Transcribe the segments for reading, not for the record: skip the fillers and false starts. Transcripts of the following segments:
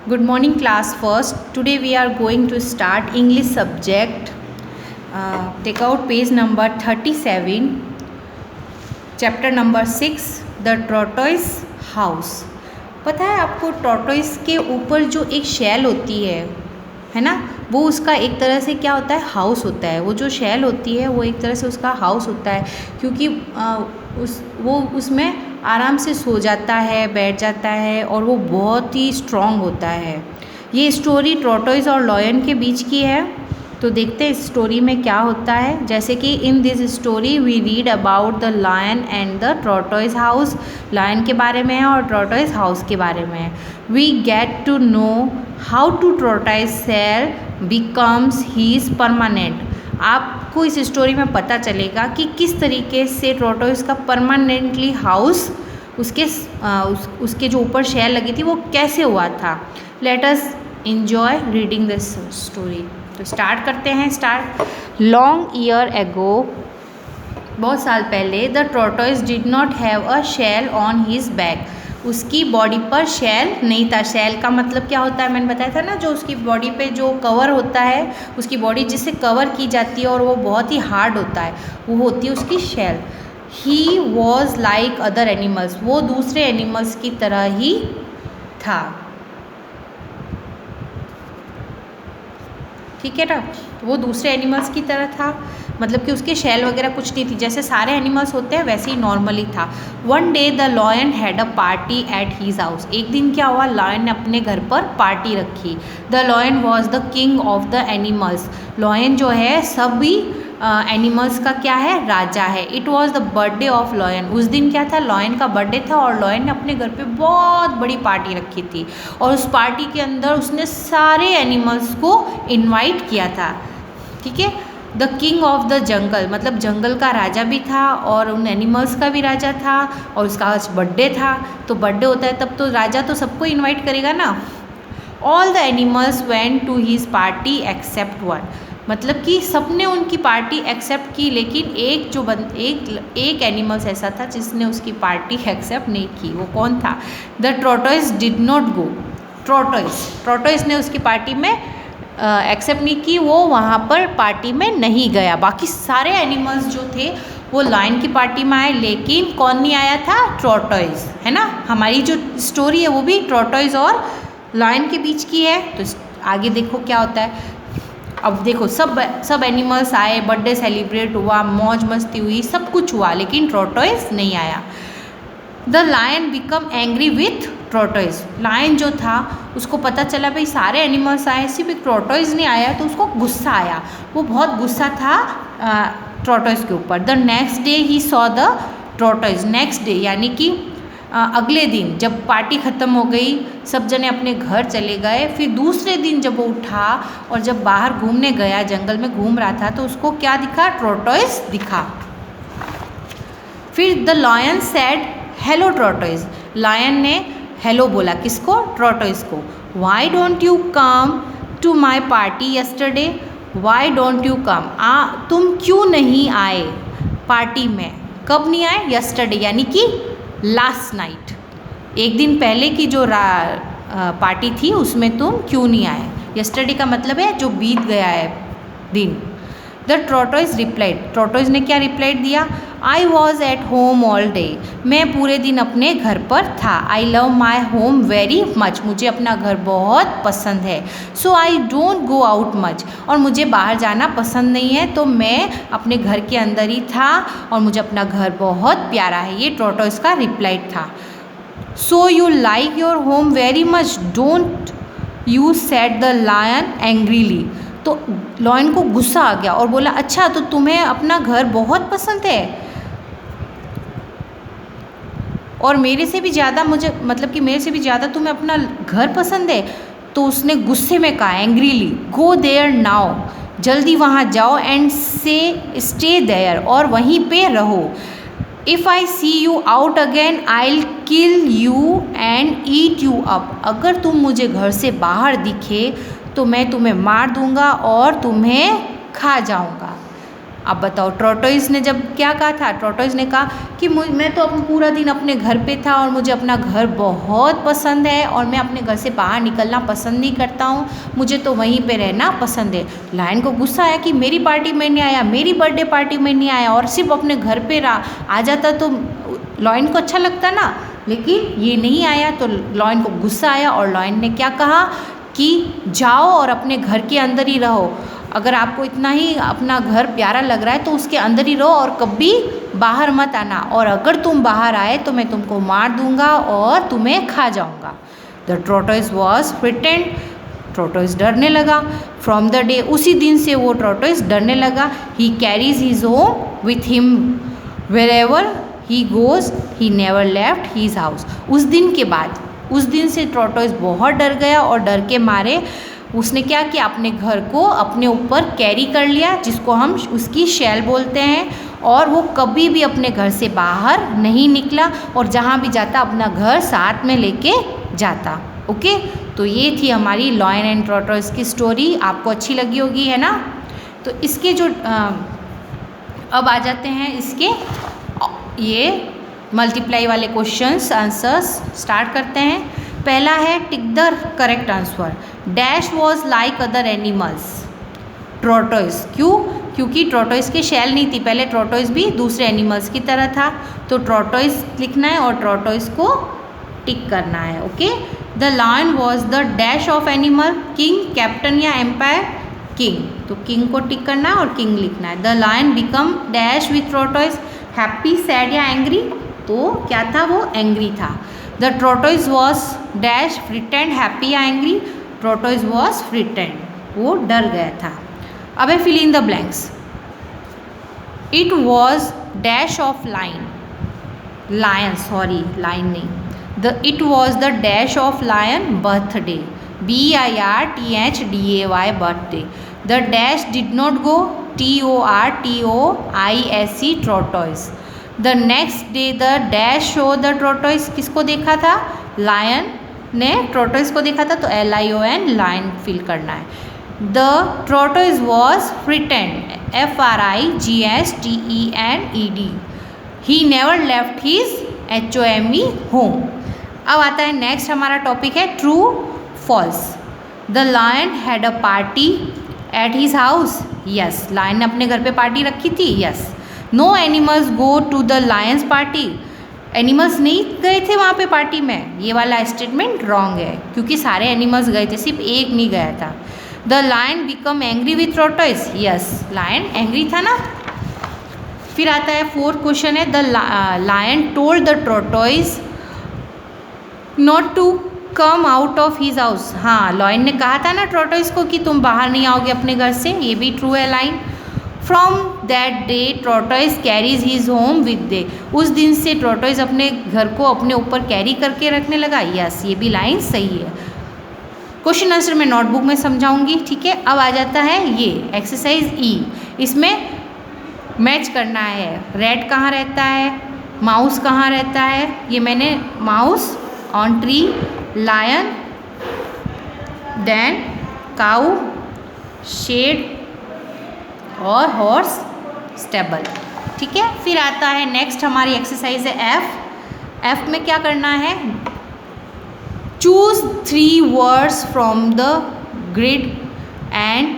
Good morning, class. First, today we are going to start English subject. Take out page number 37, chapter number 6, The Tortoise House. पता है आपको tortoise के ऊपर जो एक shell होती है ना, वो उसका एक तरह से क्या होता है, हाउस होता है। वो जो शेल होती है वो एक तरह से उसका हाउस होता है, क्योंकि वो उसमें आराम से सो जाता है, बैठ जाता है और वो बहुत ही स्ट्रॉन्ग होता है। ये स्टोरी टॉर्टोइस और लायन के बीच की है। तो देखते हैं इस स्टोरी में क्या होता है। जैसे कि in this story we read about the lion and the tortoise house. Lion के बारे में है और टॉर्टोइस हाउस के बारे में है। We get to know how to tortoise shell becomes his permanent. आपको इस स्टोरी में पता चलेगा कि किस तरीके से टॉर्टोइस का परमानेंटली हाउस उसके जो ऊपर शेल लगी थी वो कैसे हुआ था। Let us enjoy reading this story. तो स्टार्ट करते हैं। लॉन्ग ईयर एगो, बहुत साल पहले, the tortoise did not have a shell on his back. उसकी बॉडी पर शेल नहीं था। शेल का मतलब क्या होता है, मैंने बताया था ना, जो उसकी बॉडी पे जो कवर होता है, उसकी बॉडी जिससे कवर की जाती है और वो बहुत ही हार्ड होता है, वो होती है उसकी shell. He was like other animals. वो दूसरे एनिमल्स की तरह ही था। ठीक है ना, वो दूसरे एनिमल्स की तरह था, मतलब कि उसके शेल वगैरह कुछ नहीं थी। जैसे सारे एनिमल्स होते हैं वैसे ही नॉर्मली था। One day the lion had a party at his house. एक दिन क्या हुआ, लायन ने अपने घर पर पार्टी रखी। The lion was the king of the animals. Lion जो है सभी एनिमल्स का क्या है, राजा है। It was the birthday of lion. उस दिन क्या था, लायन का बर्थडे था और लायन ने अपने घर पे बहुत बड़ी पार्टी रखी थी और उस पार्टी के अंदर उसने सारे एनिमल्स को इनवाइट किया था। ठीक है, the king of the jungle, मतलब जंगल का राजा भी था और उन एनिमल्स का भी राजा था और उसका आज बर्थडे था। तो बर्थडे होता है तब तो राजा तो सबको इन्वाइट करेगा ना। All the animals went to his party except one. मतलब कि सबने उनकी पार्टी एक्सेप्ट की, लेकिन एक एनिमल्स ऐसा था जिसने उसकी पार्टी एक्सेप्ट नहीं की। वो कौन था? The tortoise did not go. Tortoise ने उसकी पार्टी में एक्सेप्ट नहीं की, वो वहाँ पर पार्टी में नहीं गया। बाकी सारे एनिमल्स जो थे वो लायन की पार्टी में आए, लेकिन कौन नहीं आया था? टॉर्टोइस, है ना। हमारी जो स्टोरी है वो भी टॉर्टोइस और लायन के बीच की है। तो आगे देखो क्या होता है। अब देखो सब एनिमल्स आए, बर्थडे सेलिब्रेट हुआ, मौज मस्ती हुई, सब कुछ हुआ, लेकिन टॉर्टोइस नहीं आया। The lion become angry with tortoise. Lion जो था उसको पता चला भाई सारे एनिमल्स आए, सिर्फ एक टॉर्टोइस नहीं आया, तो उसको गुस्सा आया। वो बहुत गुस्सा था टॉर्टोइस के ऊपर। The next day he saw the tortoise. Next day यानी कि अगले दिन जब पार्टी ख़त्म हो गई, सब जने अपने घर चले गए, फिर दूसरे दिन जब वो उठा और जब बाहर घूमने गया, जंगल में घूम रहा था, तो उसको क्या दिखा? टॉर्टोइस दिखा। फिर the lion said hello tortoise. Lion ने हेलो बोला, किसको? टॉर्टोइस को। Why don't you come to my party yesterday. Why don't you come, तुम क्यों नहीं आए पार्टी में? कब नहीं आए? यस्टरडे यानी कि लास्ट नाइट, एक दिन पहले की जो पार्टी थी उसमें तुम क्यों नहीं आए? यस्टरडे का मतलब है जो बीत गया है दिन। The tortoise replied. टॉर्टोइस ने क्या रिप्लाई दिया? I was at home all day. मैं पूरे दिन अपने घर पर था। I love my home very much. मुझे अपना घर बहुत पसंद है। So I don't go out much. और मुझे बाहर जाना पसंद नहीं है, तो मैं अपने घर के अंदर ही था और मुझे अपना घर बहुत प्यारा है। ये टॉर्टोइस का रिप्लाई था। So you like your home very much don't you, said the lion angrily. तो लायन को गुस्सा आ गया और बोला, अच्छा तो तुम्हें अपना घर बहुत पसंद है और मेरे से भी ज़्यादा मेरे से भी ज़्यादा तुम्हें अपना घर पसंद है। तो उसने गुस्से में कहा, एंग्रीली, गो देयर नाउ, जल्दी वहाँ जाओ, एंड से स्टे देयर, और वहीं पे रहो। If I see you out again I will kill you and eat you up. अगर तुम मुझे घर से बाहर दिखे तो मैं तुम्हें मार दूंगा और तुम्हें खा जाऊंगा। अब बताओ टॉर्टोइस ने जब क्या कहा था, टॉर्टोइस ने कहा कि मैं तो पूरा दिन अपने घर पे था और मुझे अपना घर बहुत पसंद है और मैं अपने घर से बाहर निकलना पसंद नहीं करता हूँ, मुझे तो वहीं पे रहना पसंद है। लायन को गुस्सा आया कि मेरी पार्टी में नहीं आया, मेरी बर्थडे पार्टी में नहीं आया और सिर्फ अपने घर पे रहा, आ जाता तो लायन को अच्छा लगता ना, लेकिन ये नहीं आया तो लायन को गुस्सा आया और लायन ने क्या कहा कि जाओ और अपने घर के अंदर ही रहो, अगर आपको इतना ही अपना घर प्यारा लग रहा है तो उसके अंदर ही रहो और कभी बाहर मत आना, और अगर तुम बाहर आए तो मैं तुमको मार दूंगा और तुम्हें खा जाऊंगा। द टॉर्टोइस वॉज फ्रिटेंड, टॉर्टोइस डरने लगा। फ्रॉम द डे, उसी दिन से वो टॉर्टोइस डरने लगा। He carries his home with him wherever he goes, he never left his house. उस दिन के बाद, उस दिन से टॉर्टोइस बहुत डर गया और डर के मारे उसने क्या किया, अपने घर को अपने ऊपर कैरी कर लिया, जिसको हम उसकी शैल बोलते हैं, और वो कभी भी अपने घर से बाहर नहीं निकला और जहाँ भी जाता अपना घर साथ में लेके जाता। ओके, तो ये थी हमारी लायन एंड टॉर्टोइस की स्टोरी। आपको अच्छी लगी होगी, है ना। तो इसके जो अब आ जाते हैं इसके ये मल्टीप्लाई वाले क्वेश्चंस आंसर्स स्टार्ट करते हैं। पहला है tick the correct answer. Dash was like other animals, tortoise. क्यों? क्योंकि टॉर्टोइस की शैल नहीं थी, पहले टॉर्टोइस भी दूसरे एनिमल्स की तरह था, तो टॉर्टोइस लिखना है और टॉर्टोइस को टिक करना है। Okay, the lion was the dash of animal, king, captain या एम्पायर, किंग, तो किंग को टिक करना है और किंग लिखना है। The lion become dash with tortoise, happy, sad या एंग्री, तो क्या था वो एंग्री था। The tortoise was dash frightened, happy या एंग्री, टॉर्टोइस वॉज फ्रिटेंड, वो डर गया था। अब है fill in the blanks. It was dash of line, lion, sorry line नहीं, it was the dash of lion birthday, BIRTHDAY birthday. The dash did not go, TORTOISE tortoise. The next day the dash show the tortoise, किसको देखा था, lion ने tortoise को देखा था, तो LION lion fill करना है। The tortoise was frightened, FRIGSTENED, he never left his HOME home. अब आता है नेक्स्ट हमारा टॉपिक है true false. The lion had a party at his house, yes, lion ने अपने घर पे पार्टी रखी थी, yes. No animals go to the lion's party, animals नहीं गए थे वहाँ पे पार्टी में, ये वाला स्टेटमेंट रॉन्ग है क्योंकि सारे एनिमल्स गए थे, सिर्फ एक नहीं गया था। The lion become angry with tortoise, yes, lion angry था ना। फिर आता है फोर्थ क्वेश्चन है the lion told the tortoise not to come out of his house, हाँ, लायन ने कहा था ना टॉर्टोइस को कि तुम बाहर नहीं आओगे अपने घर से, ये भी ट्रू है line. From that day tortoise carries his home with day, उस दिन से टॉर्टोइस अपने घर को अपने ऊपर कैरी करके रखने लगा, यस, ये भी लाइन सही है। क्वेश्चन आंसर मैं नोटबुक में समझाऊंगी, ठीक है। अब आ जाता है ये एक्सरसाइज E, इसमें मैच करना है, रेड कहाँ रहता है, माउस कहाँ रहता है, ये मैंने mouse on tree, lion, then cow, shed और हॉर्स स्टेबल, ठीक है। फिर आता है नेक्स्ट हमारी एक्सरसाइज है F में क्या करना है, choose 3 words from the grid and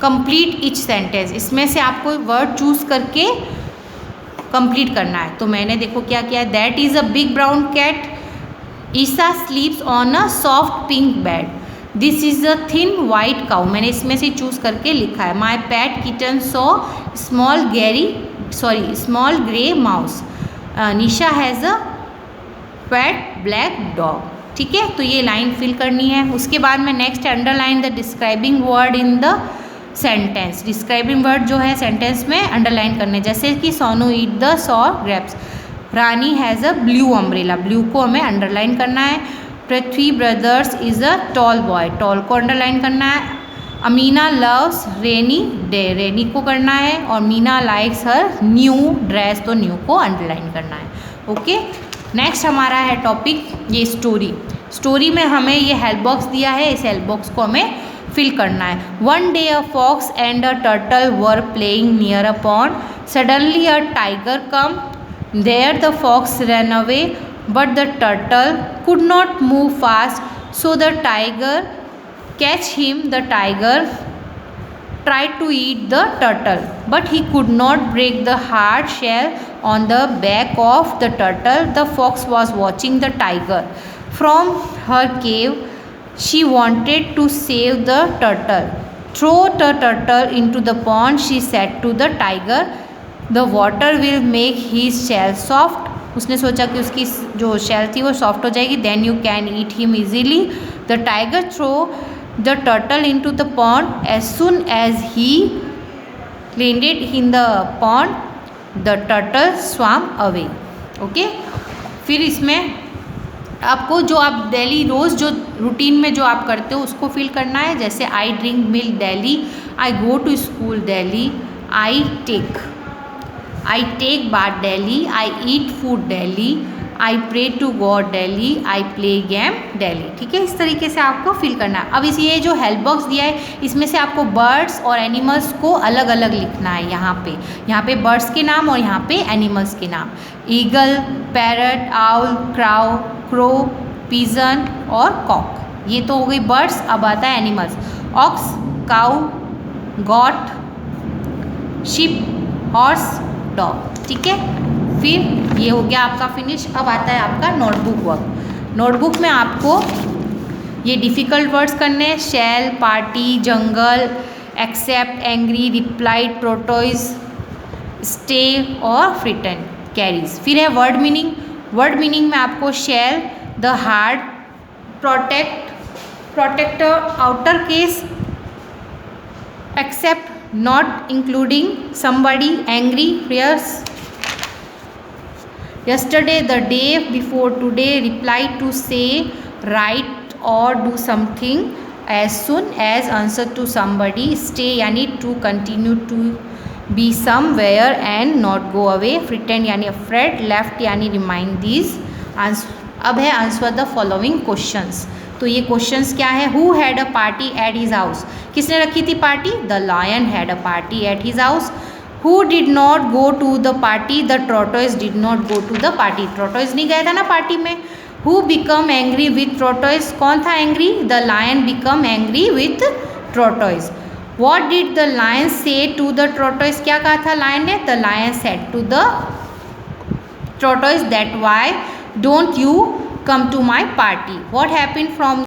complete each sentence, इसमें से आपको वर्ड चूज करके कंप्लीट करना है। तो मैंने देखो क्या किया है, that is a big brown cat, Isa sleeps on a soft pink bed, this is a thin white cow, मैंने इसमें से चूज करके लिखा है। My pet kitten saw small grey mouse, Nisha has a pet black dog, ठीक है। तो ये लाइन फिल करनी है। उसके बाद में next underline the describing word in the sentence, describing word जो है सेंटेंस में अंडरलाइन करने, जैसे कि Sonu eat the saw grapes, Rani has a blue umbrella, blue को हमें अंडरलाइन करना है। Prithvi brothers is a tall boy, tall को अंडरलाइन करना है। Amina loves rainy day, rainy को करना है। और Meena likes her new dress, तो न्यू को अंडरलाइन करना है। ओके, नेक्स्ट हमारा है टॉपिक ये स्टोरी। स्टोरी में हमें ये हेल्प बॉक्स दिया है, इस हेल्प बॉक्स को हमें फिल करना है। One day a fox and a turtle were playing near a pond, suddenly a tiger come, there the fox run away but the turtle could not move fast, so the tiger catch him, the tiger tried to eat the turtle but he could not break the hard shell on the back of the turtle. The fox was watching the tiger from her cave. She wanted to save the turtle. Throw the turtle into the pond, she said to the tiger. The water will make his shell soft. उसने सोचा कि उसकी जो shell थी वो soft हो जाएगी. Then you can eat him easily. The tiger threw the turtle into the pond. As soon as he landed in the pond, the turtle swam away. Okay, फिर इसमें आपको जो आप डेली रोज़ जो रूटीन में जो आप करते हो उसको फिल करना है. जैसे I drink milk daily, I go to school daily, I take bath daily, I eat food daily, I pray to God daily, I play game daily. ठीक है, इस तरीके से आपको फिल करना है. अब ये जो हेल्प बॉक्स दिया है इसमें से आपको बर्ड्स और एनिमल्स को अलग अलग लिखना है. यहाँ पे बर्ड्स के नाम और यहाँ पे एनिमल्स के नाम. Eagle, parrot, owl, crow, pigeon और कॉक. ये तो हो गई बर्ड्स. अब आता है animals. Ox, cow, goat, sheep, horse, dog. ठीक है, फिर ये हो गया आपका फिनिश. अब आता है आपका नोटबुक वर्क. नोटबुक में आपको ये डिफ़िकल्ट वर्ड्स करने हैं. शेल, पार्टी, जंगल, accept, angry, replied, tortoise, stay और फ्रिटन, कैरीज. फिर है वर्ड मीनिंग. वर्ड मीनिंग में आपको shell, the hard, protector, outer case, except, not including somebody, angry, fierce, yesterday, the day before today, reply to, say, write or do something, as soon as, answer to somebody, stay यानी to continue to be somewhere and not go away, pretend यानी afraid, left यानी remind these. अब है answer the following questions. तो ये questions क्या है. Who had a party at his house, किसने रखी थी party. The lion had a party at his house. Who did not go to the party, the tortoise did not go to the party, tortoise नहीं गया था ना party में. Who become angry with tortoise, कौन था angry. The lion become angry with tortoise. What did the lion say to the tortoise, क्या कहा था लायन ने. The lion said to the tortoise that why don't you come to my party. What happened from